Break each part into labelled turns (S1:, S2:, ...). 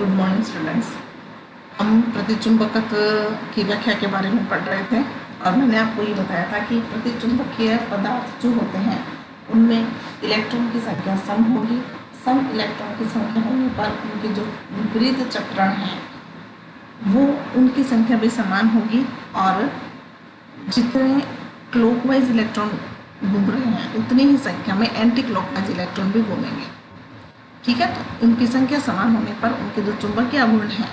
S1: Good morning students. हम प्रतिचुंबकत्व की व्याख्या के बारे में पढ़ रहे थे और मैंने आपको ये बताया था कि प्रतिचुंबकीय पदार्थ जो होते हैं उनमें इलेक्ट्रॉन की संख्या सम होगी। सम इलेक्ट्रॉन की संख्या होने पर उनके जो विपरीत चक्रण हैं वो उनकी संख्या भी समान होगी और जितने क्लॉकवाइज इलेक्ट्रॉन घूम रहे हैं उतनी ही संख्या में एंटी क्लॉकवाइज इलेक्ट्रॉन भी घूमेंगे। ठीक है, तो उनकी संख्या समान होने पर उनके जो चुंबकीय आघूर्ण हैं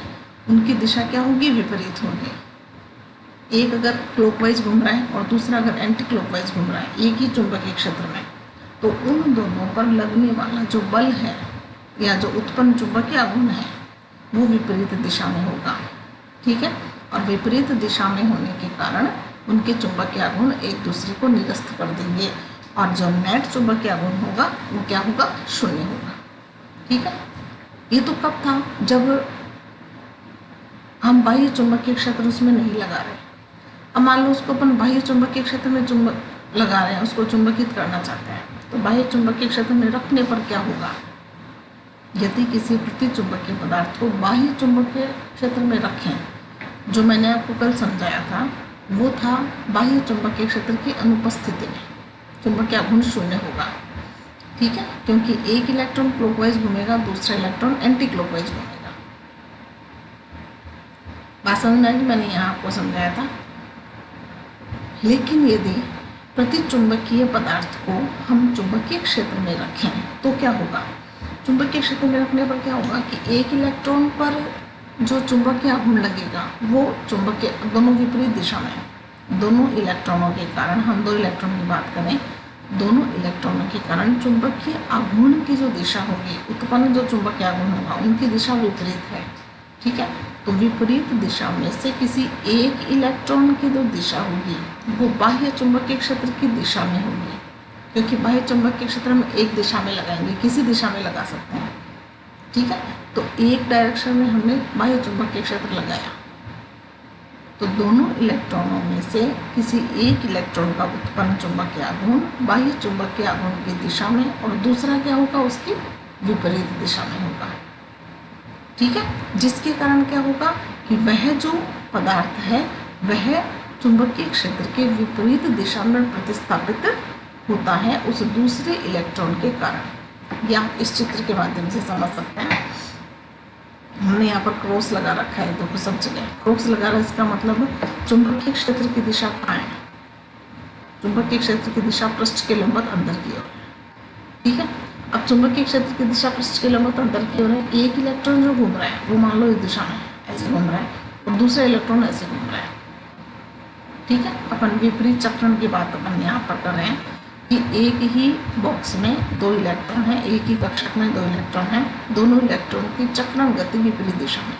S1: उनकी दिशा क्या होगी, विपरीत होगी। एक अगर क्लॉकवाइज घूम रहा है और दूसरा अगर एंटी क्लॉकवाइज घूम रहा है एक ही चुंबकीय क्षेत्र में, तो उन दोनों पर लगने वाला जो बल है या जो उत्पन्न चुंबकीय आघूर्ण है वो विपरीत दिशा में होगा। ठीक है, और विपरीत दिशा में होने के कारण उनके चुंबकीय आघूर्ण एक दूसरे को निरस्त कर देंगे और जो नेट चुंबकीय आघूर्ण होगा वो क्या होगा, शून्य होगा। ठीक है, ये तो कब था, जब हम बाह्य चुंबकीय क्षेत्र उसमें नहीं लगा रहे। अब मान लो उसको अपन बाह्य चुंबकीय क्षेत्र में चुंबक लगा रहे हैं, उसको चुंबकित करना चाहते हैं, तो बाह्य चुंबकीय क्षेत्र में रखने पर क्या होगा, यदि किसी प्रतिचुंबकीय पदार्थ को बाह्य चुंबकीय क्षेत्र में रखें, जो मैंने आपको कल समझाया था वो था बाह्य चुंबकीय क्षेत्र की अनुपस्थिति में चुंबकीय आघूर्ण शून्य होगा। ठीक है, क्योंकि एक इलेक्ट्रॉन क्लॉकवाइज घूमेगा, दूसरा इलेक्ट्रॉन एंटी क्लॉकवाइज घूमेगा। बात समझ में आई, मैंने यहाँ आपको समझाया था। लेकिन यदि प्रतिचुंबकीय पदार्थ को हम चुंबकीय क्षेत्र में रखें तो क्या होगा, चुंबकीय क्षेत्र में रखने पर क्या होगा कि एक इलेक्ट्रॉन पर जो चुंबकीय आघूर्ण लगेगा वो चुंबकीय दोनों विपरीत दिशा में, दोनों इलेक्ट्रॉनों के कारण, हम दो इलेक्ट्रॉन की बात करें, दोनों इलेक्ट्रॉनों के कारण चुंबकीय आघूर्ण की जो दिशा होगी, उत्पन्न जो चुंबकीय आघूर्ण होगा उनकी दिशा विपरीत है। ठीक है, तो विपरीत दिशा में से किसी एक इलेक्ट्रॉन की जो दिशा होगी वो बाह्य चुंबकीय क्षेत्र की दिशा में होगी, क्योंकि बाह्य चुंबकीय क्षेत्र में एक दिशा में लगाएंगे, किसी दिशा में लगा सकते हैं। ठीक है, तो एक डायरेक्शन में हमने बाह्य चुंबकीय क्षेत्र लगाया, तो दोनों इलेक्ट्रॉनों में से किसी एक इलेक्ट्रॉन का उत्पन्न चुंबकीय आघूर्ण बाह्य चुंबकीय आघूर्ण की दिशा में और दूसरा क्या होगा, उसकी विपरीत दिशा में होगा। ठीक है, जिसके कारण क्या होगा कि वह जो पदार्थ है वह चुंबकीय क्षेत्र के विपरीत दिशा में प्रतिस्थापित होता है उस दूसरे इलेक्ट्रॉन के कारण। या इस चित्र के माध्यम से समझ सकते हैं, हमने यहाँ पर क्रॉस लगा रखा है, देखो सब जगह क्रॉस लगा रहा है, इसका मतलब चुंबकीय क्षेत्र की दिशा कहाँ है, चुंबकीय क्षेत्र की दिशा पृष्ठ के लंबवत अंदर की ओर। ठीक है, अब चुंबकीय क्षेत्र की दिशा पृष्ठ के लंबवत अंदर की ओर है, एक इलेक्ट्रॉन जो घूम रहा है वो मान लो इस दिशा में ऐसे घूम रहा है और दूसरा इलेक्ट्रॉन ऐसे घूम रहा है। ठीक है, अपन विपरीत चक्रण की बात अपन यहाँ पर कर रहे हैं कि एक ही बॉक्स में दो इलेक्ट्रॉन हैं, एक ही कक्षक में दो इलेक्ट्रॉन हैं, दोनों इलेक्ट्रॉन की चक्रण गति विपरीत दिशा में,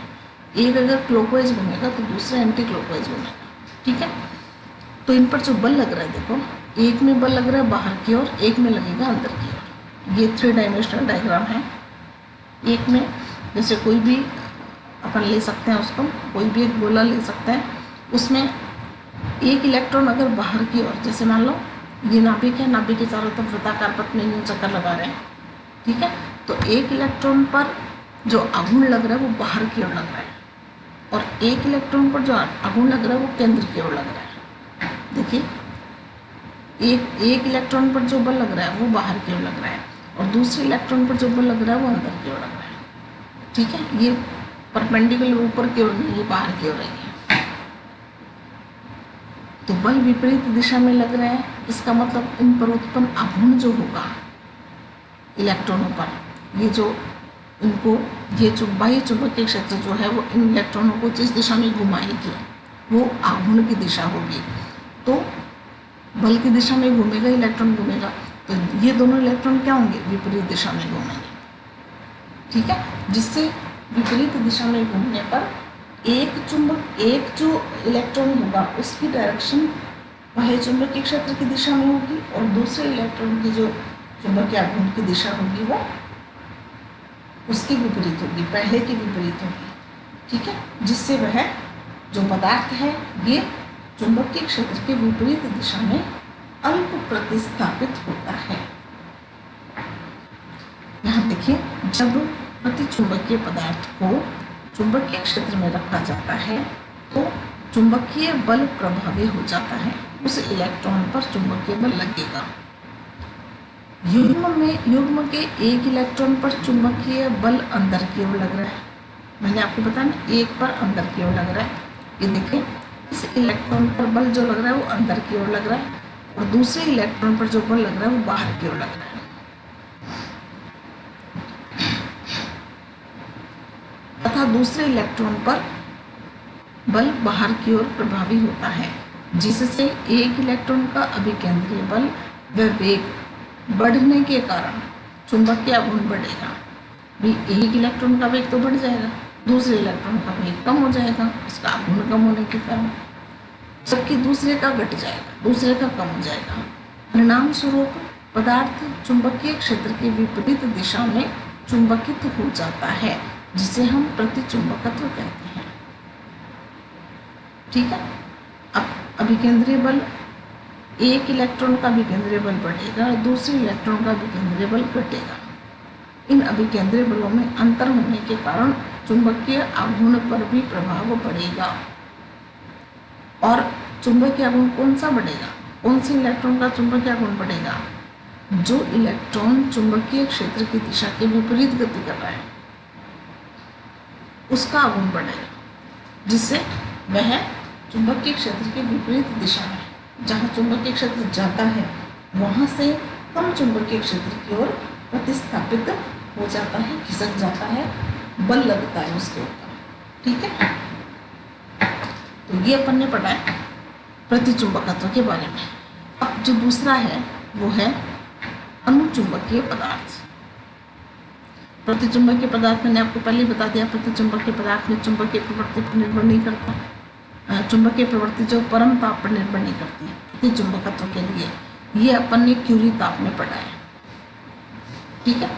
S1: एक अगर क्लॉकवाइज घूमेगा तो दूसरा एंटी क्लॉकवाइज घूमेगा। ठीक है, तो इन पर जो बल लग रहा है, देखो एक में बल लग रहा है बाहर की ओर, एक में लगेगा अंदर की ओर। ये 3 डायमेंशनल डायग्राम है। एक में जैसे कोई भी अपन ले सकते हैं, उसको कोई भी एक गोला ले सकते हैं, उसमें एक इलेक्ट्रॉन अगर बाहर की ओर, जैसे मान लो ये नाभिक है, नाभिक के चारों तरफ वृत्ताकार पथ में यूं चक्कर लगा रहे हैं। ठीक है, तो एक इलेक्ट्रॉन पर जो आघूर्ण लग रहा है वो बाहर की ओर लग रहा है और एक इलेक्ट्रॉन पर जो आघूर्ण लग रहा है वो केंद्र की ओर लग रहा है। देखिए, एक इलेक्ट्रॉन पर जो बल लग रहा है वो बाहर की ओर लग रहा है और दूसरे इलेक्ट्रॉन पर जो बल लग रहा है वो अंदर की ओर लग रहा है। ठीक है, ये परपेंडिकुलर ऊपर की ओर नहीं, ये बाहर की ओर है। तो बल विपरीत दिशा में लग रहे हैं, इसका मतलब इन पर उत्पन्न आघूर्ण जो होगा इलेक्ट्रॉनों पर, ये जो इनको ये जो बाह्य चुंबकीय क्षेत्र जो है वो इन इलेक्ट्रॉनों को जिस दिशा में घुमाएगी वो आघूर्ण की दिशा होगी। तो बल की दिशा में घूमेगा, इलेक्ट्रॉन घूमेगा, तो ये दोनों इलेक्ट्रॉन क्या होंगे, विपरीत दिशा में घूमेंगे। ठीक है, जिससे विपरीत दिशा में घूमने पर एक जो इलेक्ट्रॉन होगा उसकी डायरेक्शन बाह्य चुंबकीय क्षेत्र की दिशा में होगी और दूसरे इलेक्ट्रॉन की जो चुंबकीय आघूर्ण की दिशा होगी वो उसकी विपरीत होगी, पहले की विपरीत होगी। ठीक है, जिससे वह जो पदार्थ है ये चुंबकीय क्षेत्र के विपरीत दिशा में अल्प प्रतिस्थापित होता है। यहाँ देखिए, जब प्रतिचुंबकीय पदार्थ को चुंबकीय क्षेत्र में रखा जाता है तो चुंबकीय बल प्रभावी हो जाता है, उस इलेक्ट्रॉन पर चुंबकीय बल लगेगा। युग्म के एक इलेक्ट्रॉन पर चुंबकीय बल अंदर की ओर लग रहा है। मैंने आपको बताया ना, एक पर अंदर की ओर लग रहा है। ये देखिए, इस इलेक्ट्रॉन पर बल जो लग रहा है वो अंदर की ओर लग रहा है और दूसरे इलेक्ट्रॉन पर जो बल लग रहा है वो बाहर की ओर लग रहा है। तथा दूसरे इलेक्ट्रॉन पर बल बाहर की ओर प्रभावी होता है, जिससे एक इलेक्ट्रॉन का अभिकेंद्रीय बल व वेग बढ़ने के कारण चुंबकीय आघूर्ण बढ़ेगा। भी एक इलेक्ट्रॉन का वेग तो बढ़ जाएगा, दूसरे इलेक्ट्रॉन का वेग कम हो जाएगा, इसका आघूर्ण कम होने के कारण, जबकि दूसरे का घट जाएगा, दूसरे का कम हो जाएगा। परिणाम स्वरूप पदार्थ चुंबकीय क्षेत्र के विपरीत दिशा में चुंबकित हो जाता है, जिसे हम प्रतिचुंबकत्व कहते हैं। ठीक है। अब अभिकेंद्रीय बल, एक इलेक्ट्रॉन का अभिकेंद्रीय बल बढ़ेगा और दूसरे इलेक्ट्रॉन का अभिकेंद्रीय बल घटेगा। इन अभिकेंद्रीय बलों में अंतर होने के कारण चुंबकीय आघूर्ण पर भी प्रभाव पड़ेगा। और चुंबकीय आघूर्ण कौन सा बढ़ेगा? कौन से इलेक्ट्रॉन का चुंबकीय आघूर्ण बढ़ेगा? जो इलेक्ट्रॉन चुंबकीय क्षेत्र की दिशा के विपरीत गति कर रहा है उसका आघूर्ण बढ़ेगा, जिससे वह चुंबकीय क्षेत्र के विपरीत दिशा में, जहाँ चुंबकीय क्षेत्र जाता है वहाँ से कम चुंबकीय क्षेत्र की ओर प्रतिस्थापित हो जाता है, खिसक जाता है, बल लगता है उसके ऊपर। ठीक है। तो ये अपन ने पढ़ा है प्रतिचुंबकत्व के बारे में। अब जो दूसरा है वो है अनुचुंबकीय पदार्थ। प्रतिचुंबकीय पदार्थ मैंने आपको पहले ही बता दिया, प्रतिचुंबकीय पदार्थ में चुंबकीय प्रवृत्ति पर निर्भर नहीं करता, चुंबकीय प्रवृत्ति जो परम ताप पर निर्भर नहीं करती है प्रतिचुंबकत्व के लिए। ये अपन ने क्यूरी ताप में पढ़ा है। ठीक है।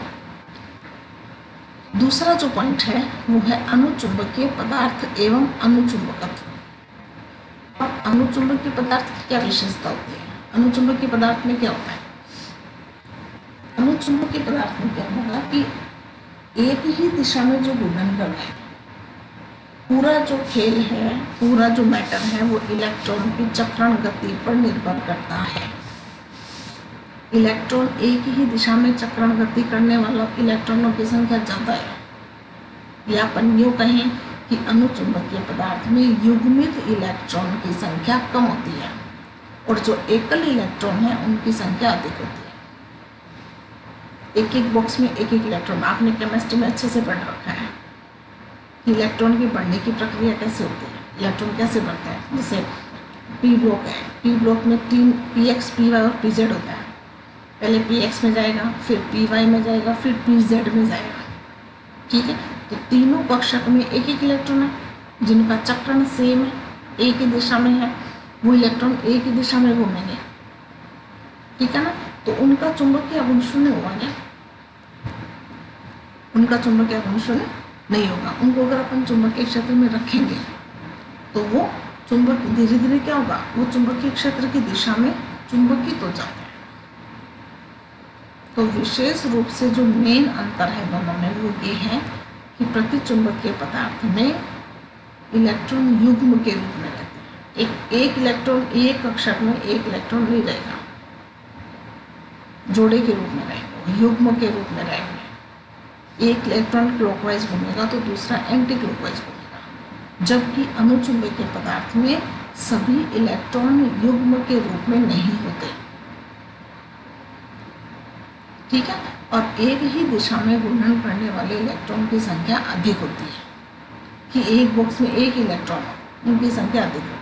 S1: दूसरा जो पॉइंट है वो है अनुचुंबकीय पदार्थ एवं अनुचुंबकत्व। अब अनुचुंबकीय पदार्थ की क्या विशेषता होती है? अनुचुंबकीय पदार्थ में क्या होता है? अनुचुंबकीय पदार्थ में क्या होगा कि एक ही दिशा में जो घूर्णन कर रहा है, पूरा जो खेल है, पूरा जो मैटर है वो इलेक्ट्रॉन की चक्रण गति पर निर्भर करता है। इलेक्ट्रॉन एक ही दिशा में चक्रण गति करने वाला इलेक्ट्रॉनों की संख्या ज़्यादा है, या अपन यूँ कहें कि अनुचुंबकीय पदार्थ में युग्मित इलेक्ट्रॉन की संख्या कम होती है और जो एकल इलेक्ट्रॉन है उनकी संख्या अधिक होती है। एक एक बॉक्स में एक एक इलेक्ट्रॉन, आपने केमिस्ट्री में अच्छे से पढ़ रखा है इलेक्ट्रॉन की बढ़ने की प्रक्रिया कैसे होती है, इलेक्ट्रॉन कैसे बढ़ता है। जैसे पी ब्लॉक है, पी ब्लॉक में 3 px, py और pz होता है। पहले px में जाएगा, फिर py में जाएगा, फिर pz में जाएगा। ठीक है। तो तीनों कक्षक में एक एक इलेक्ट्रॉन है जिनका चक्रण सेम है, एक ही दिशा में है, वो इलेक्ट्रॉन एक ही दिशा में घूमेंगे। ठीक है ना। तो उनका चुंबकीय आघूर्ण शून्य होगा क्या? उनका चुंबकीय आघूर्ण शून्य नहीं होगा। उनको अगर अपन चुंबकीय क्षेत्र में रखेंगे तो वो चुंबक धीरे धीरे क्या होगा, वो चुंबकीय क्षेत्र की दिशा में चुंबकित हो जाते हैं। तो विशेष रूप से जो मेन अंतर है दोनों में वो ये है कि प्रतिचुंबकीय पदार्थ में इलेक्ट्रॉन युग्म के रूप में रहते हैं। एक इलेक्ट्रॉन एक कक्षक में एक इलेक्ट्रॉन नहीं रहेगा, जोड़े के रूप में रहेगा, युग्म के रूप में रहेंगे। एक इलेक्ट्रॉन क्लॉकवाइज घूमेगा तो दूसरा एंटी क्लॉकवाइज घूमेगा, जबकि अनुचुंबकीय पदार्थ में सभी इलेक्ट्रॉन युग्म के रूप में नहीं होते। ठीक है। और एक ही दिशा में घूर्णन करने वाले इलेक्ट्रॉन की संख्या अधिक होती है, कि एक बॉक्स में एक इलेक्ट्रॉन हो, उनकी संख्या अधिक होती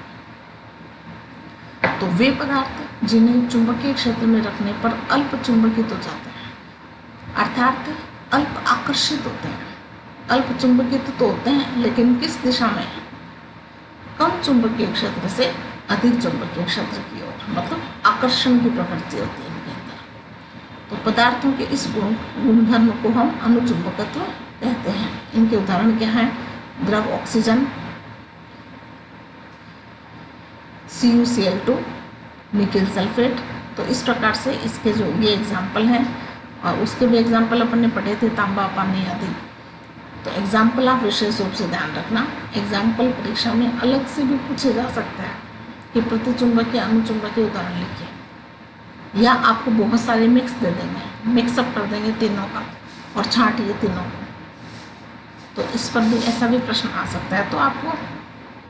S1: है। तो वे पदार्थ जिन्हें चुंबकीय क्षेत्र में रखने पर अल्प चुंबकित हो जाते हैं, अर्थात अल्प आकर्षित होते हैं। अल्प चुंबकित तो होते हैं लेकिन किस दिशा में? कम चुंबकीय क्षेत्र से अधिक चुंबकीय क्षेत्र की ओर, मतलब आकर्षण की प्रवृत्ति होती है इनके अंदर। तो पदार्थों के इस गुणधर्म को हम अनुचुंबकत्व कहते हैं। इनके उदाहरण क्या हैं? द्रव ऑक्सीजन, CuCl2, निकेल सल्फेट। तो इस प्रकार से इसके जो ये एग्जाम्पल हैं, और उसके भी एग्जाम्पल अपन ने पढ़े थे, तांबा, पानी आदि। तो एग्जाम्पल आप विशेष रूप से ध्यान रखना, एग्जाम्पल परीक्षा में अलग से भी पूछे जा सकता है कि प्रतिचुंबकीय अनुचुंबकीय उदाहरण लिखिए, या आपको बहुत सारे मिक्स दे देंगे, मिक्सअप कर देंगे तीनों का और छांटिए तीनों को, तो इस पर भी ऐसा भी प्रश्न आ सकता है, तो आपको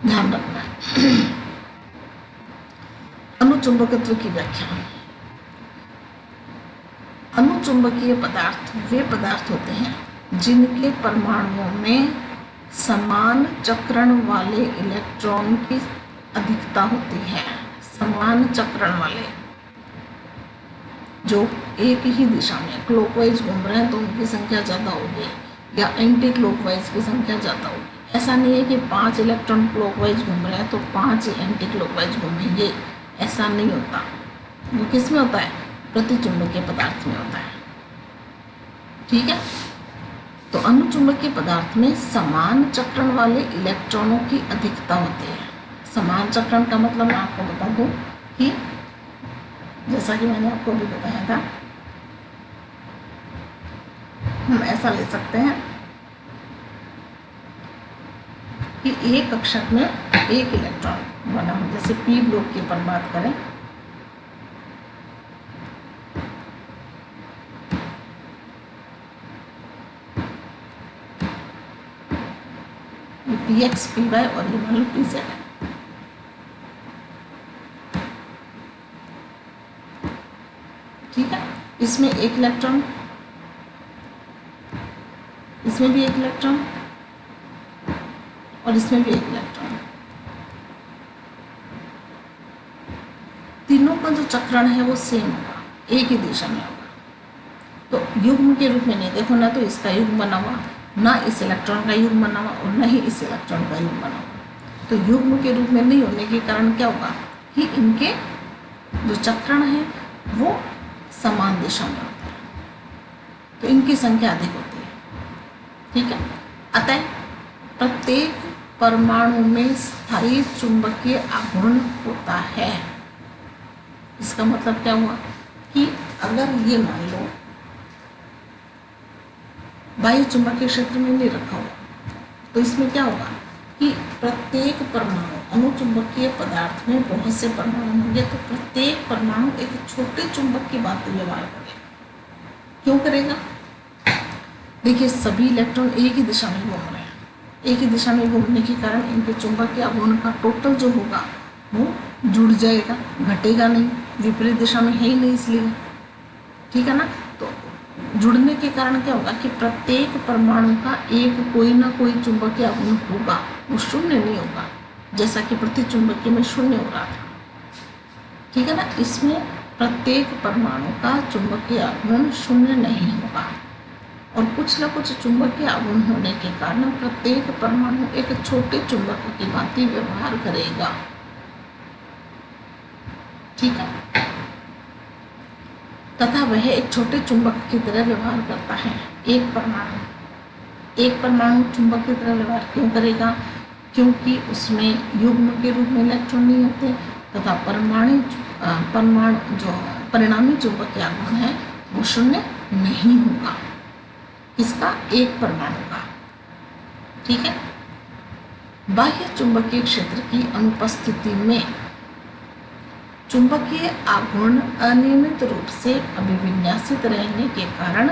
S1: ध्यान रखना है। अनुचुंबकत्व की व्याख्या। अनुचुंबकीय पदार्थ वे पदार्थ होते हैं जिनके परमाणुओं में समान चक्रण वाले इलेक्ट्रॉन की अधिकता होती है। समान चक्रण वाले, जो एक ही दिशा में क्लॉकवाइज घूम रहे हैं तो उनकी संख्या ज़्यादा होगी, या एंटी क्लॉकवाइज की संख्या ज़्यादा होगी। ऐसा नहीं है कि 5 इलेक्ट्रॉन क्लॉकवाइज घूम रहे हैं तो 5 ही एंटी क्लॉकवाइज घूमेंगे, ऐसा नहीं होता। वो किस में होता है? प्रतिचुंबकीय पदार्थ में होता है। ठीक है, तो अनुचुंबकीय पदार्थ में समान चक्रण वाले इलेक्ट्रॉनों की अधिकता होती है। समान चक्रण का मतलब मैं आपको बता दूं कि जैसा कि मैंने आपको भी बताया था, हम ऐसा ले सकते हैं कि एक कक्षक में एक इलेक्ट्रॉन बना हो, जैसे पी ब्लॉक की पर बात करें, पी एक्स पी वाई और ये मान लो पी जेड है। ठीक है, इसमें एक इलेक्ट्रॉन, इसमें भी एक इलेक्ट्रॉन और इसमें भी एक इलेक्ट्रॉन। तीनों का जो चक्रण है वो सेम होगा, एक ही दिशा में होगा। तो युग्म के रूप में नहीं, देखो ना तो इसका युग्म बना हुआ, ना इस इलेक्ट्रॉन का युग्म बना हुआ और ना ही इस इलेक्ट्रॉन का युग्म बना हुआ। तो युग्म के रूप में नहीं होने के कारण क्या होगा कि इनके जो चक्रण है वो समान दिशा में होते हैं, तो इनकी संख्या अधिक होती है। ठीक है, अतः प्रत्येक परमाणु में स्थायी चुंबकीय आघूर्ण होता है। इसका मतलब क्या हुआ कि अगर ये मान लो बाह्य चुंबकीय क्षेत्र में नहीं रखा हुआ, तो इसमें क्या होगा कि प्रत्येक परमाणु, अनुचुंबकीय पदार्थ में बहुत से परमाणु होंगे, तो प्रत्येक परमाणु एक छोटे चुंबक की भांति व्यवहार करेगा। क्यों करेगा? देखिए, सभी इलेक्ट्रॉन एक ही दिशा में घूम रहे हैं, एक ही दिशा में घूमने के कारण इनके चुंबकीय आघूर्ण का टोटल जो होगा वो जुड़ जाएगा, घटेगा नहीं, विपरीत दिशा में है ही नहीं इसलिए। ठीक है ना, तो जुड़ने के कारण क्या होगा कि प्रत्येक परमाणु का एक कोई ना कोई चुंबकीय आघूर्ण होगा, वो शून्य नहीं होगा, जैसा कि प्रतिचुंबकीय में शून्य हो रहा था। ठीक है ना, इसमें प्रत्येक परमाणु का चुंबकीय आघूर्ण शून्य नहीं होगा, और कुछ न कुछ चुंबकीय आघूर्ण होने के कारण प्रत्येक परमाणु एक छोटे चुंबक की भांति व्यवहार करेगा। ठीक है, तथा वह एक छोटे चुंबक की तरह व्यवहार करता है। एक परमाणु चुंबक की तरह व्यवहार क्यों करेगा? क्योंकि उसमें युग्म के रूप में इलेक्ट्रॉन नहीं होते, तथा परमाणु जो परिणामी चुंबकीय आघूर्ण है वो शून्य नहीं होगा, इसका एक परमाणु का। ठीक है, बाह्य चुंबकीय क्षेत्र की अनुपस्थिति में चुंबकीय आघूर्ण अनियमित रूप से अभिविन्यासित रहने के कारण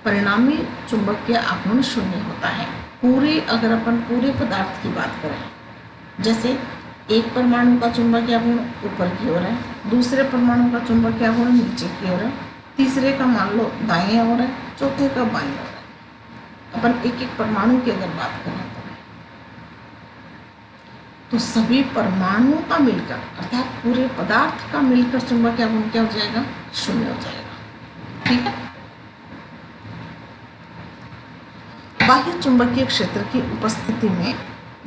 S1: परिणामी चुंबकीय आघूर्ण शून्य होता है। अगर अपन पूरे पदार्थ की बात करें, जैसे एक परमाणु का चुंबकीय आघूर्ण ऊपर की ओर है, दूसरे परमाणु का चुंबकीय आघूर्ण नीचे की ओर है, तीसरे का मान लो दाएं ओर है, चौथे का बाएं ओर है। अपन एक एक परमाणु की अगर बात करें तो सभी परमाणुओं का मिलकर अर्थात पूरे पदार्थ का मिलकर चुंबकीय आघूर्ण क्या हो जाएगा? शून्य हो जाएगा। ठीक है, बाह्य चुंबकीय क्षेत्र की उपस्थिति में,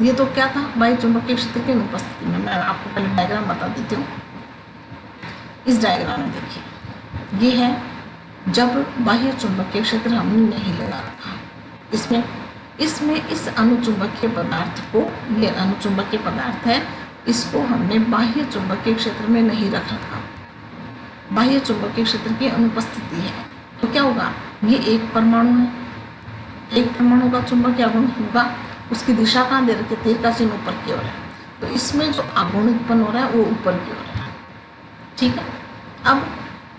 S1: ये तो क्या था, बाह्य चुंबकीय क्षेत्र की अनुपस्थिति में। मैं आपको पहले डायग्राम बता देती हूँ। इस डायग्राम में देखिए, ये है जब बाह्य चुंबकीय क्षेत्र हमने नहीं लगा रखा, इसमें इस अनुचुंबकीय पदार्थ को, ये अनुचुंबकीय पदार्थ है, इसको हमने बाह्य चुंबकीय क्षेत्र में नहीं रखा था, बाह्य चुंबकीय क्षेत्र की अनुपस्थिति है, तो क्या होगा? ये एक परमाणु है, एक परमाणु का चुंबकीय आघूर्ण होगा, उसकी दिशा कहाँ दे रखी है, तीर का चिन्ह ऊपर की ओर है, तो इसमें जो आघूर्ण उत्पन्न हो रहा है वो ऊपर की ओर है। ठीक है, अब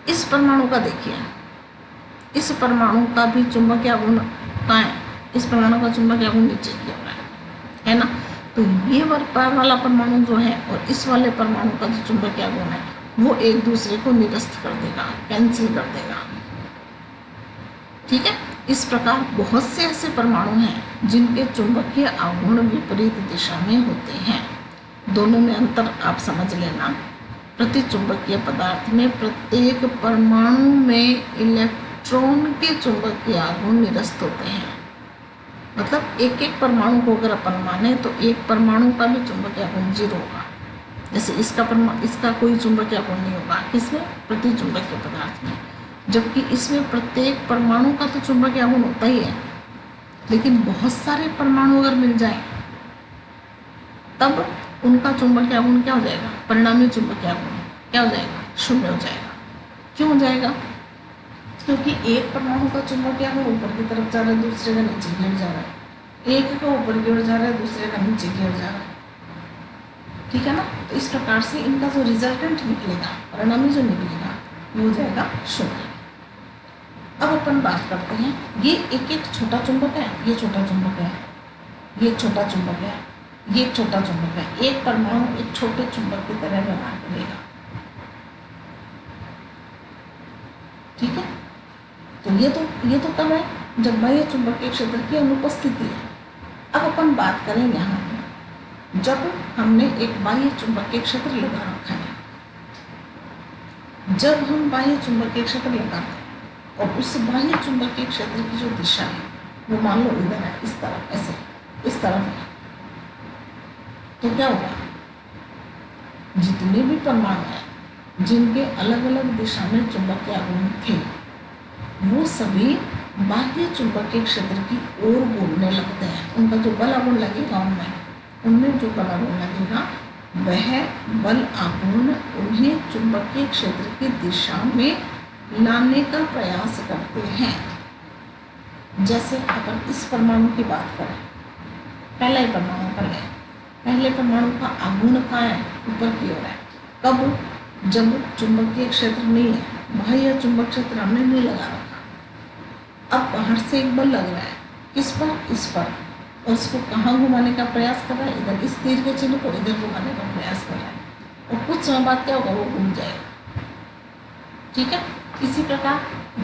S1: इस परमाणु का देखिए, इस परमाणु का भी चुंबकीय आघूर्ण कहाँ है, इस परमाणु का चुंबकीय आघूर्ण नीचे की ओर है ना। तो ये वाला परमाणु जो है और इस वाले परमाणु का जो चुंबकीय आघूर्ण है वो एक दूसरे को निरस्त कर देगा, कैंसिल कर देगा। ठीक है, इस प्रकार बहुत से ऐसे परमाणु हैं जिनके चुंबकीय आघूर्ण विपरीत दिशा में होते हैं। दोनों में अंतर आप समझ लेना। प्रतिचुंबकीय पदार्थ में प्रत्येक परमाणु में इलेक्ट्रॉन के चुंबकीय आघूर्ण निरस्त होते हैं। मतलब एक एक परमाणु को अगर अपन माने तो एक परमाणु का भी चुंबकीय आघूर्ण 0 होगा। जैसे इसका कोई चुंबकीय आघूर्ण नहीं होगा, किसमें, प्रतिचुंबकीय पदार्थ में। जबकि इसमें प्रत्येक परमाणु का तो चुंबकीय आघूर्ण होता ही है, लेकिन बहुत सारे परमाणु अगर मिल जाए तब उनका चुंबकीय आघूर्ण क्या हो जाएगा, परिणामी चुंबकीय आघूर्ण क्या हो जाएगा, 0 हो जाएगा। क्यों हो जाएगा, क्योंकि एक परमाणु का चुंबकीय आघूर्ण ऊपर की तरफ जा रहा है, दूसरे का नीचे की ओर जा रहा है, एक का ऊपर की ओर जा रहा है, दूसरे का नीचे की ओर जा रहा है। ठीक है ना। तो इस प्रकार से इनका जो रिजल्टेंट निकलेगा, परिणामी जो निकलेगा वो हो जाएगा 0। अब अपन बात करते हैं, ये एक एक छोटा चुंबक है, ये छोटा चुंबक है, ये छोटा चुंबक है, ये छोटा चुंबक है। एक परमाणु एक छोटे चुंबक की तरह व्यवहार करेगा। ठीक है, तो ये तो कब है, जब बाह्य चुंबकीय क्षेत्र की अनुपस्थिति है। अब अपन बात करें यहाँ जब हमने एक बाह्य चुंबकीय क्षेत्र लगा रखा है। जब हम बाह्य चुंबकीय क्षेत्र लगाते हैं और उस बाह्य चुंबकीय क्षेत्र की जो दिशा है वो मान लो इधर है, इस तरफ, ऐसे इस तरफ है, तो क्या होगा, जितने भी परमाणु हैं जिनके अलग अलग दिशा में चुंबकीय आघूर्ण थे वो सभी बाह्य चुंबकीय क्षेत्र की ओर घूमने लगते हैं। उनका जो बल आघूर्ण लगेगा उनमें जो बल आघूर्ण लगेगा वह बल आघूर्ण उन्हें चुंबकीय क्षेत्र की दिशा में लाने का प्रयास करते हैं। जैसे अपन इस परमाणु की बात करें, पहला ही परमाणु कर लें, पहले परमाणु का आघूर्ण कहाँ है, ऊपर की ओर है। कब, जब चुंबकीय क्षेत्र नहीं है, बाह्य चुंबक क्षेत्र हमने नहीं लगा रखा। अब बाहर से एक बल लग रहा है, किस पर, इस पर, और उसको कहाँ घुमाने का प्रयास कर रहा है, इधर, इस तीर के चिन्ह को इधर घुमाने का प्रयास कर रहा है, और कुछ समय बाद क्या होगा, वो घूम जाएगा। ठीक है, इसी प्रकार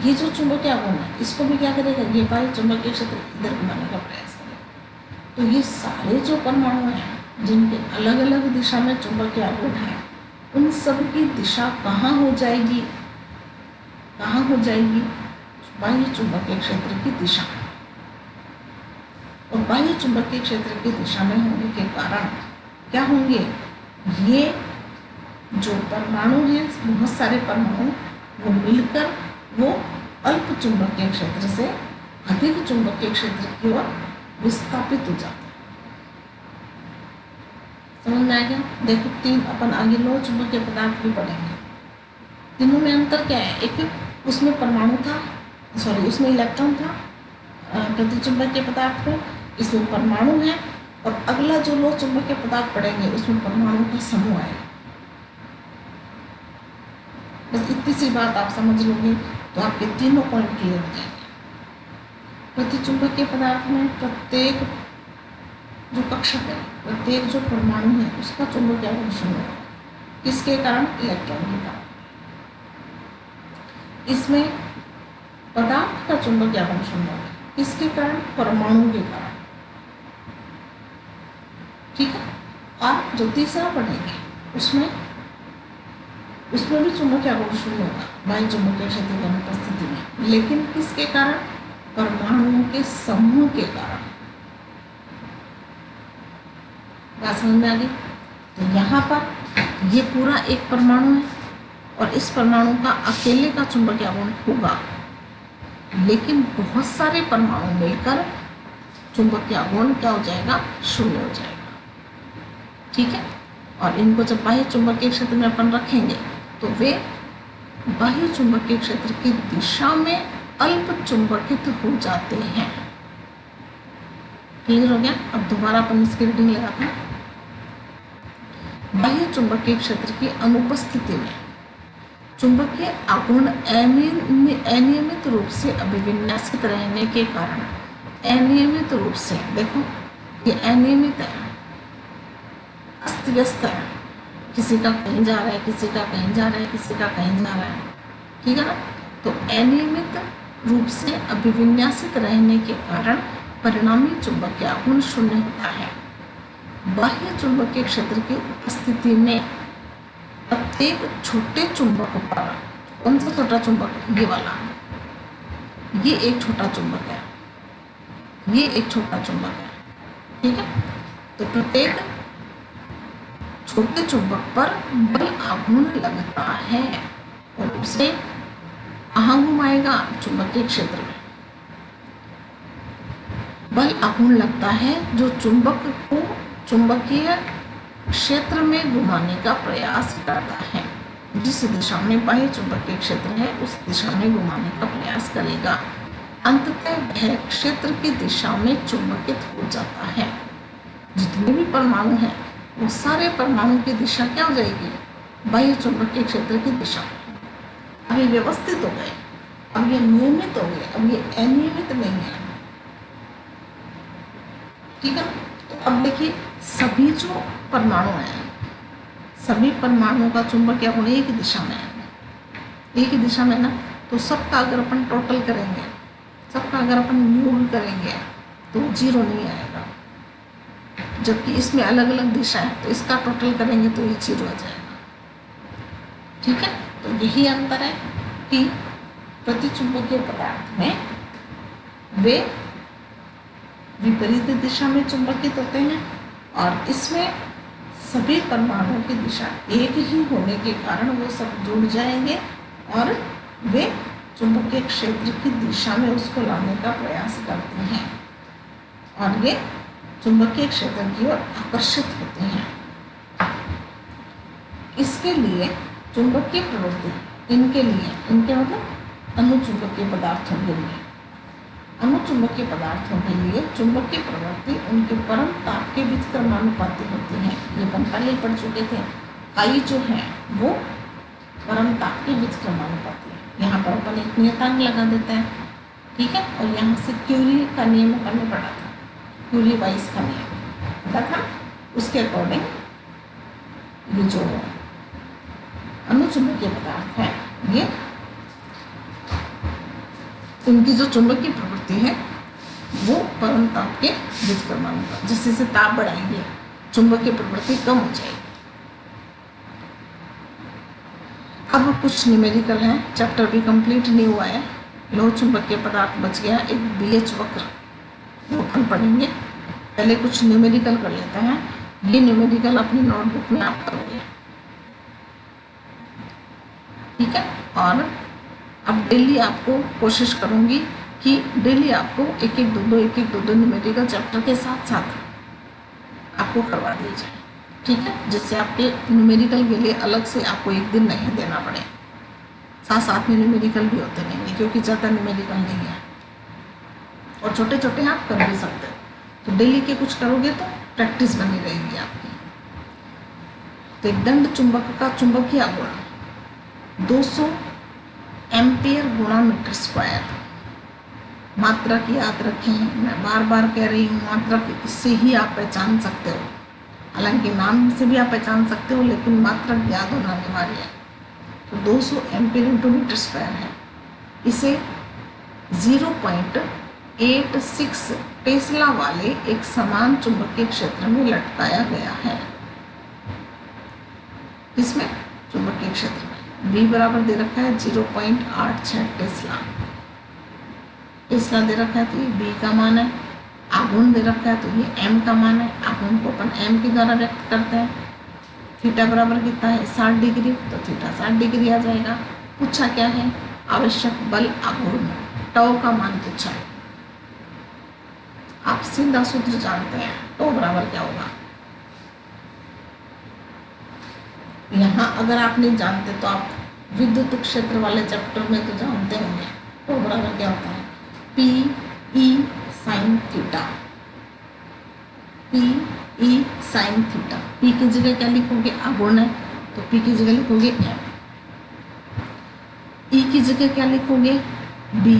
S1: ये जो चुंबकीय आघूर्ण है इसको भी क्या करेगा, ये बाह्य चुंबकीय क्षेत्र इधर घुमाने का प्रयास करेगा। तो ये सारे जो परमाणु हैं जिनके अलग अलग दिशा में चुंबकीय आघूर्ण है उन सब की दिशा कहाँ हो जाएगी, कहाँ हो जाएगी, बाह्य चुंबकीय क्षेत्र की दिशा। और बाह्य चुंबकीय क्षेत्र की दिशा में होने के कारण क्या होंगे, ये जो परमाणु हैं, बहुत सारे परमाणु वो मिलकर वो अल्प चुंबकीय क्षेत्र से अधिक चुंबकीय क्षेत्र की ओर विस्थापित हो जाते हैं। समझ में आ गया। देखो तीन अपन आगे लो चुंबकीय पदार्थ भी पढ़ेंगे। तीनों में अंतर क्या है, एक उसमें परमाणु था, उसमें इलेक्ट्रॉन था प्रतिचुंबकीय पदार्थ में, इसमें परमाणु है, और अगला जो लो चुंबकीय पदार्थ पढ़ेंगे उसमें परमाणु का समूह है। बस इतनी सी बात आप समझ लोगे तो आपके तीनों पॉइंट क्लियर हो जाएंगे। प्रतिचुंबकीय पदार्थ में प्रत्येक जो कक्षक है, प्रत्येक जो परमाणु है उसका चुंबकीय आघूर्ण 0 होगा। किसके कारण, इलेक्ट्रॉन के कारण। इसमें पदार्थ का चुंबकीय आघूर्ण 0 होगा, किसके कारण, परमाणु के कारण। ठीक है, और जो तीसरा पढ़ेंगे उसमें भी चुंबकीय आघूर्ण 0 होगा बाह्य चुंबकीय क्षेत्र की अनुपस्थिति में, लेकिन किसके कारण, परमाणुओं के समूह के कारण। बात समझ में आ गई। तो यहाँ पर ये पूरा एक परमाणु है और इस परमाणु का अकेले का चुंबकीय आघूर्ण होगा, लेकिन बहुत सारे परमाणु मिलकर चुंबकीय आघूर्ण क्या हो जाएगा, 0 हो जाएगा। ठीक है, और इनको जब बाह्य चुंबकीय क्षेत्र में अपन रखेंगे तो वे बाह्य चुंबकीय क्षेत्र की दिशा में अल्प चुंबकित हो जाते हैं। क्लियर हो गया। अब दोबारा अपन इसकी रीडिंग लगाते हैं। बाह्य चुंबकीय क्षेत्र की अनुपस्थिति में चुंबकीय आघूर्ण अनियमित रूप से अभिविन्यासित रहने के कारण, अनियमित रूप से, देखो ये अनियमित है, अस्त व्यस्त है, किसी का कहीं जा रहा है, किसी का कहीं जा रहा है, किसी का कहीं जा रहा है, ठीक है ना। तो अनियमित रूप से अभिविन्यासित रहने के कारण परिणामी चुंबकीय आघूर्ण शून्य होता है। बाह्य चुंबकीय क्षेत्र की उपस्थिति में प्रत्येक छोटे चुंबक पर, कौन सा छोटा चुंबक, ये वाला, ये एक छोटा चुंबक है, ये एक छोटा चुंबक है, ठीक है। तो प्रत्येक छोटे चुंबक पर बल आघूर्ण लगता है और उसे कहाँ घुमाएगा, चुंबकीय क्षेत्र में बल आघूर्ण लगता है जो चुंबक को चुंबकीय क्षेत्र में घुमाने का प्रयास करता है। जिस दिशा में बाह्य चुंबकीय क्षेत्र है उस दिशा में घुमाने का प्रयास करेगा। अंततः वह क्षेत्र की दिशा में चुंबकित हो जाता है। जितने भी परमाणु हैं वो सारे परमाणु की दिशा क्या हो जाएगी, बाह्य चुंबकीय क्षेत्र की दिशा। अब ये व्यवस्थित हो गए, अब ये नियमित हो गए, अब ये अनियमित नहीं है, ठीक है। तो अब देखिए सभी जो परमाणु हैं, सभी परमाणुओं का चुंबकीय आघूर्ण एक ही दिशा में है, एक ही दिशा में ना। तो सबका अगर अपन टोटल करेंगे, सबका अगर अपन योग करेंगे तो 0 नहीं आएगा, जबकि इसमें अलग अलग दिशा है तो इसका टोटल करेंगे तो ये 0 आ जाएगा, ठीक है। तो यही अंतर है कि प्रतिचुंबकीय पदार्थ में वे विपरीत दिशा में चुंबकित होते हैं और इसमें सभी परमाणुओं की दिशा एक ही होने के कारण वो सब जुड़ जाएंगे और वे चुंबकीय क्षेत्र की दिशा में उसको लाने का प्रयास करते हैं और ये चुंबकीय क्षेत्र की ओर आकर्षित होते हैं। इसके लिए चुंबकीय प्रवृत्ति, इनके लिए, इनके मतलब अनुचुंबकीय पदार्थों के लिए, अनुचुंबकीय पदार्थों के लिए चुंबकीय प्रवृत्ति उनके परम ताप के व्युत्क्रमानुपाती होती है। ये अपन पहले ही पढ़ चुके थे। आई जो है वो परम ताप के व्युत्क्रमानुपाती है। यहाँ पर अपन एक नियतांक लगा देते हैं, ठीक है। और यहाँ से क्यूरी का नियम अपन ने पढ़ा था, क्यूरी वाइस का नियम पता था। उसके अकॉर्डिंग ये जो अनुचुंबकीय पदार्थ है ये उनकी जो चुंबकीय प्रवृत्ति है वो परम ताप के व्युत्क्रमानुपाती, जैसे जैसे ताप बढ़ाएंगे चुंबकीय प्रवृत्ति कम हो जाएगी। अब कुछ न्यूमेरिकल है, चैप्टर भी कंप्लीट नहीं हुआ है। लौह चुंबकीय पदार्थ बच गया एक BH वक्र, वो अपन पढ़ेंगे। पहले कुछ न्यूमेरिकल कर लेते हैं। ये न्यूमेरिकल अपनी नोटबुक में आप करोगे, ठीक है। और अब डेली आपको कोशिश करूंगी कि डेली आपको एक एक दो दो न्यूमेरिकल चैप्टर के साथ साथ आपको करवा दिए जाए, ठीक है। जिससे आपके न्यूमेरिकल के लिए अलग से आपको एक दिन नहीं देना पड़े। साथ साथ में न्यूमेरिकल भी होते रहेंगे क्योंकि ज़्यादा न्यूमेरिकल नहीं है और छोटे छोटे आप कर भी सकते हो। तो डेली के कुछ करोगे तो प्रैक्टिस बनी रहेगी आपकी। तो एक दंड चुंबक का चुंबकीय आघूर्ण 200 एम्पियर गुणा मीटर स्क्वायर। मात्रा की याद रखें, मैं बार बार कह रही हूँ, मात्रा इससे ही आप पहचान सकते हो। हालांकि नाम से भी आप पहचान सकते हो लेकिन मात्रा याद होना अनिवार्य है। तो 200 एम्पियर इंटू मीटर स्क्वायर है। इसे 0.86 टेस्ला वाले एक समान चुंबकीय क्षेत्र में लटकाया गया है। इसमें चुंबकीय क्षेत्र में B बराबर दे रखा है 0.86 टेस्ला। टेस्ला दे रखा है तो ये B का मान है। आघूर्ण दे रखा है तो ये M का मान है। आघूर्ण को अपन M के द्वारा व्यक्त करते हैं। थीटा बराबर कितना है 60 डिग्री, तो थीटा 60 डिग्री आ जाएगा। पूछा क्या है, आवश्यक बल आघूर्ण, टाउ का मान पूछा है। आप सीधा सूत्र जानते हैं, टाउ बराबर क्या होगा। यहाँ अगर आप नहीं जानते तो आप विद्युत क्षेत्र वाले चैप्टर में तो जानते होंगे। टाउ बराबर क्या होता है, P E sin theta. P E sine theta. P की जगह क्या लिखोगे, आघूर्ण है तो पी की जगह लिखोगे एम। ई की जगह क्या लिखोगे, बी।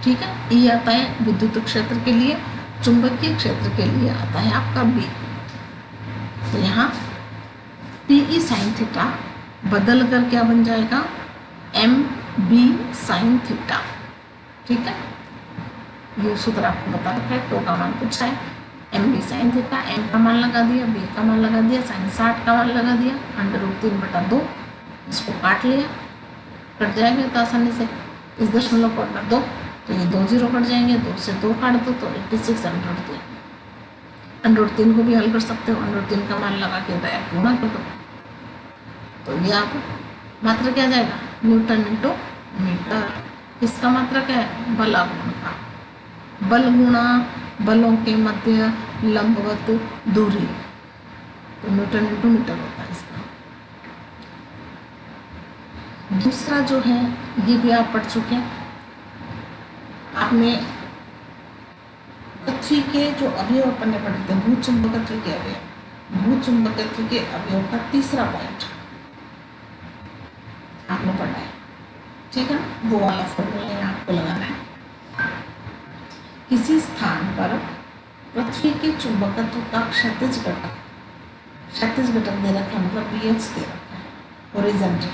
S1: ठीक है, ई आता है विद्युत क्षेत्र के लिए, चुंबकीय क्षेत्र के लिए आता है आपका बी। तो यहाँ पी ई साइन थीटा बदल कर क्या बन जाएगा, एम बी साइन थीटा। ठीक है, ये सूत्र आपको बता रखा है, टो का मान पूछा है, m b sine theta, m का मान लगा दिया, बी का मान लगा दिया, साइन 60 का मान लगा दिया, √3/2, इसको काट लिया, कट जाएंगे तो आसानी से, इस दशमलव को 2 तो ये 2 0 कट जाएंगे, 2 से 2 काट दो तो 86 √3 को भी हल कर सकते हो, √3 का मान लगा के गुणा कर दो तो ये आप मात्रा क्या जाएगा, न्यूटन इंटू मीटर। इसका मात्रा क्या है, बल आघूर्ण का, बल गुणा बलों के मध्य लंबवत दूरी, तो न्यूटन इंटू मीटर होता है इसका। दूसरा जो है ये भी आप पढ़ चुके हैं, आपने पृथ्वी के जो अवयव पढ़ने पड़े थे, भूचुंबकत्व के अवयव, भूचुंबकत्व के अवयव का तीसरा पॉइंट आपने पढ़ा है। ठीक है, वो वाला फॉर्मूला यहाँ आपको लगाना है। किसी स्थान पर पृथ्वी के चुंबकत्व का क्षैतिज घटक दे रखा है, मतलब BH दे रखा है, हॉरिजॉन्टल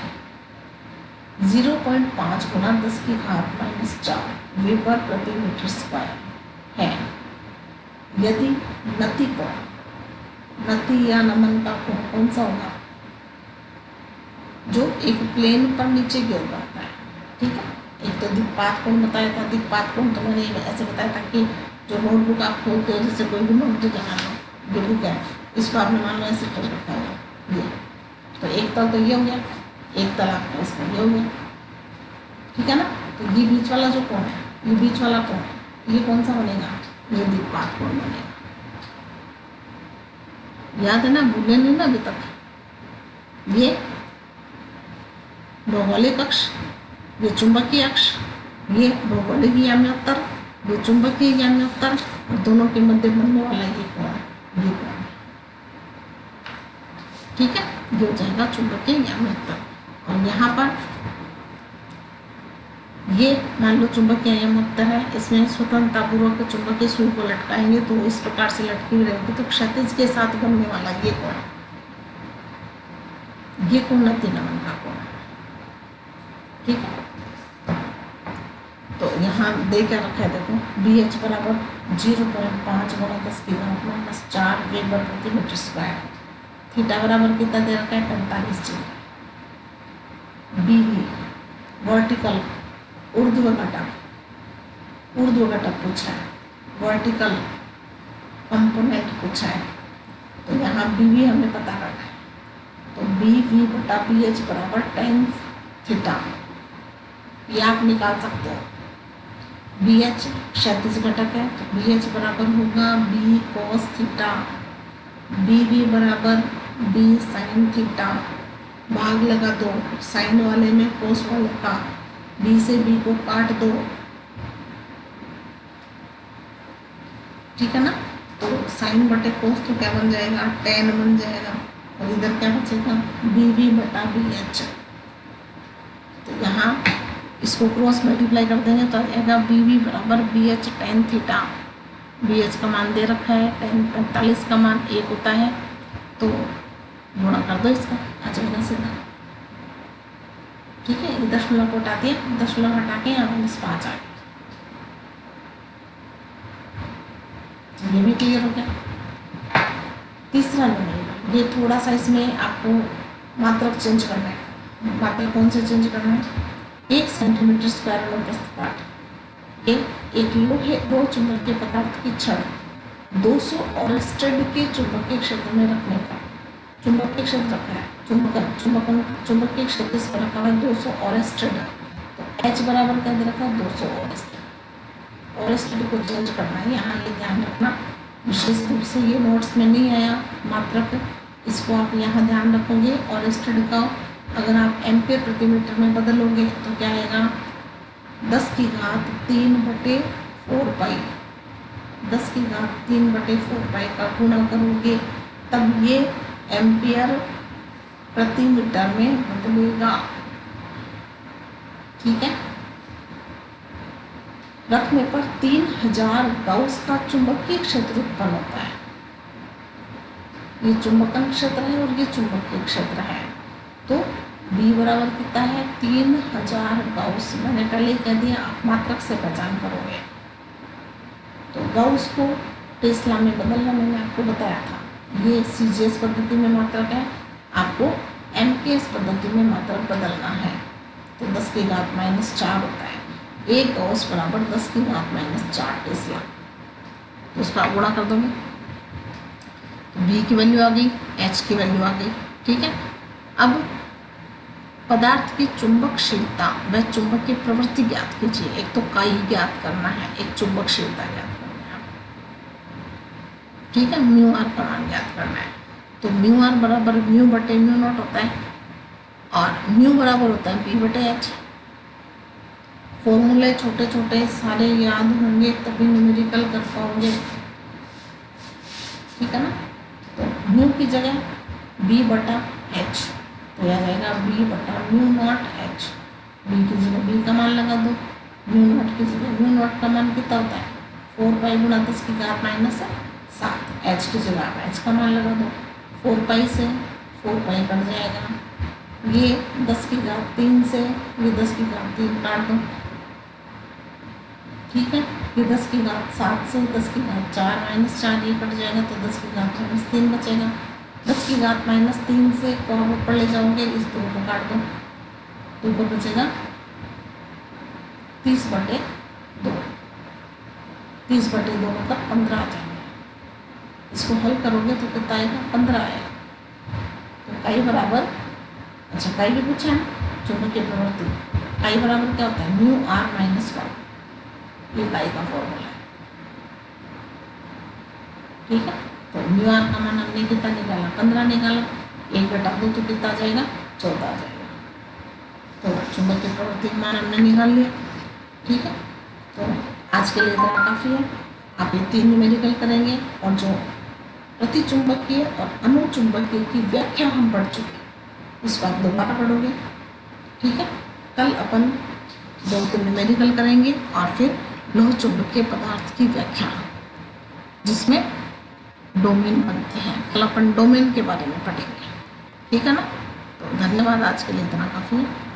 S1: 0.5 × 10⁻⁴ वेबर प्रति मीटर स्क्वायर है। यदि नति कोण, नति या नमन का कोण कौन सा होगा, जो एक प्लेन पर नीचे की ओर बढ़ता है। ठीक है, एक तो दिक्पात कोण बताया था, दिक्पात कोण तो मैंने ऐसे बताया था कि जो नोटबुक आप खोलते हो, जैसे कोई भी नोटबुक बना लो, ये बुक है, इसको आपने मान लो ऐसे कर रखा है ये, तो एक तल तो ये हो गया, एक तल आपका इसका ये हो गया। ठीक है ना, तो ये बीच वाला जो कोण है, ये बीच वाला कोण है, ये कौन सा बनेगा, ये दिक्पात कोण बनेगा। याद है ना, भूले नहीं ना अभी तक। ये भौगोलिक अक्ष, ये चुंबकीय अक्ष, ये भौगोलिक याम्योत्तर, ये चुंबकीय याम्योत्तर, और दोनों के मध्य बनने वाला ये कोण, ये कोण। ठीक है, ये हो जाएगा चुंबकीय याम्योत्तर। और यहाँ पर ये मान लो चुंबकीय याम्योत्तर है, इसमें स्वतंत्रतापूर्वक चुंबकीय सुई को लटकाएंगे तो इस प्रकार से लटकी हुई रहेगी, तो क्षैतिज के साथ बनने वाला ये कोण, ये कोण नति नमन का कोण। ठीक है, तो यहाँ दे क्या रखा है, देखो BH बराबर 0.5 × 10⁻⁴ वेबर प्रति मीटर स्क्वायर। थीटा बराबर कितना दे रखा है, 45 डिग्री। BV वर्टिकल ऊर्ध्व घटक पूछा है, वर्टिकल कंपोनेंट पूछा है, तो यहाँ BV हमने पता करना है, तो BV/BH बराबर tan थीटा, ये आप निकाल सकते हो। BH क्षैतिज घटक है, तो BH बराबर होगा B cos थीटा, BV बराबर B sin थीटा, भाग लगा दो, साइन वाले में कोस वाले का, B से B को काट दो। ठीक है ना, तो साइन बटे कोस तो क्या बन जाएगा, tan बन जाएगा, और इधर क्या बचेगा, BV/BH। तो यहाँ इसको क्रॉस मल्टीप्लाई कर देंगे तो आ जाएगा BV बराबर BH tan थीटा। BH का मान दे रखा है, tan 45 का मान 1 होता है, तो गुणा कर दो, इसका आ जाएगा सीधा। ठीक है, ये दशमलव को हटा दिया, दशमलव हटा के यहाँ 5 आ गया, ये भी क्लियर हो गया। तीसरा नंबर, ये थोड़ा सा इसमें आपको मात्रक चेंज करना है। मात्रक कौन से चेंज करना है, 1 सेंटीमीटर स्क्वायर अनुप्रस्थ काट, एक लोहे दो चुंबकीय पदार्थ की छड़ 200 ऑरेस्टेड के चुंबकीय क्षेत्र में रखने का, चुंबकीय क्षेत्र रखा है, चुंबकीय क्षेत्र इस पर रखा है 200 ऑरेस्टेड, तो H बराबर क्या दे रखा है, 200 ऑरेस्टेड। ऑरेस्टेड को चेंज करना है, यहाँ ये ध्यान रखना, विशेष रूप से ये नोट्स में नहीं आया मात्रक, इसको आप यहाँ ध्यान रखोगे। ऑरेस्टेड का अगर आप एम्पियर प्रति मीटर में बदलोगे तो क्या आएगा, 10⁻³ / 4π 10⁻³ का गुणा करोगे तब ये एम्पियर प्रति मीटर में बदलेगा। ठीक है, रखने पर 3000 गाउस का चुंबकीय क्षेत्र उत्पन्न होता है। ये चुंबकन क्षेत्र है और ये चुंबकीय क्षेत्र है। तो B बराबर कितना है 3000 गाउस। मैंने पहले कह दिया, आप मात्रक से पहचान करोगे। तो गाउस को टेस्ला में बदलना मैंने आपको बताया था। ये CGS पद्धति में मात्रक है, आपको MKS पद्धति में मात्रक बदलना है। तो 10⁻⁴ होता है। एक गाउस बराबर 10⁻⁴ टेस्ला। तो उसका गुणा कर दोगे तो B की वैल्यू आ गई, H की वैल्यू आ गई। ठीक है, अब पदार्थ की चुंबकशीलता व चुंबकीय प्रवृत्ति ज्ञात कीजिए। एक तो काई ज्ञात करना है, एक चुंबकशीलता ज्ञात करना है। ठीक है, μr का मान ज्ञात करना है। तो μr बराबर μ/μ0 होता है और μ बराबर होता है B/H। फॉर्मूले छोटे छोटे सारे याद होंगे तभी न्यूमेरिकल कर पाओगे। ठीक है ना, तो म्यू की जगह B/H तो यह जाएगा B/μ0H। B की जगह B का मान लगा दो, μ0 की जगह μ0 का मान कितना होता है 4π गुणा 10⁻⁷। H की जगह आप H का मान लगा दो, 4π से 4π कट जाएगा। ये 10⁻³ से ये 10⁻³ काट दो। ठीक है, ये 10⁻⁷ से 10⁻⁴ - 4 ये कट जाएगा तो 10⁻³ बचेगा। 10⁻³ से को आप ऊपर ले जाओगे, इस 2 को काट दो तो ऊपर बचेगा 30/2। 30/2 मतलब 15 आ जाएगा। इसको हल करोगे तो कितना आएगा 15 आएगा। तो काई बराबर, अच्छा काई भी पूछा है, चुंबकीय प्रवृत्ति काई बराबर क्या होता है μr - 1। ये काई का फॉर्मूला है। ठीक है, तो μr का मान हमने कितना निकाला 15 निकाला, 1 घटा दो तो कितना आ जाएगा 14 आ जाएगा। तो चुंबकीय प्रवृत्ति का मान हमने निकाल लिया। ठीक है, तो आज के लिए इतना काफ़ी है। आप ये 3 न्यूमेरिकल करेंगे और जो प्रतिचुंबकीय और अनुचुंबकीय की व्याख्या हम पढ़ चुके इसको आप दोबारा पढ़ोगे। ठीक है, कल अपन 2-3 न्यूमेरिकल करेंगे और फिर लोह चुंबकीय पदार्थ की व्याख्या जिसमें डोमेन बनते हैं। कल अपन डोमेन के बारे में पढ़ेंगे। ठीक है ना, तो धन्यवाद। आज के लिए इतना काफ़ी है।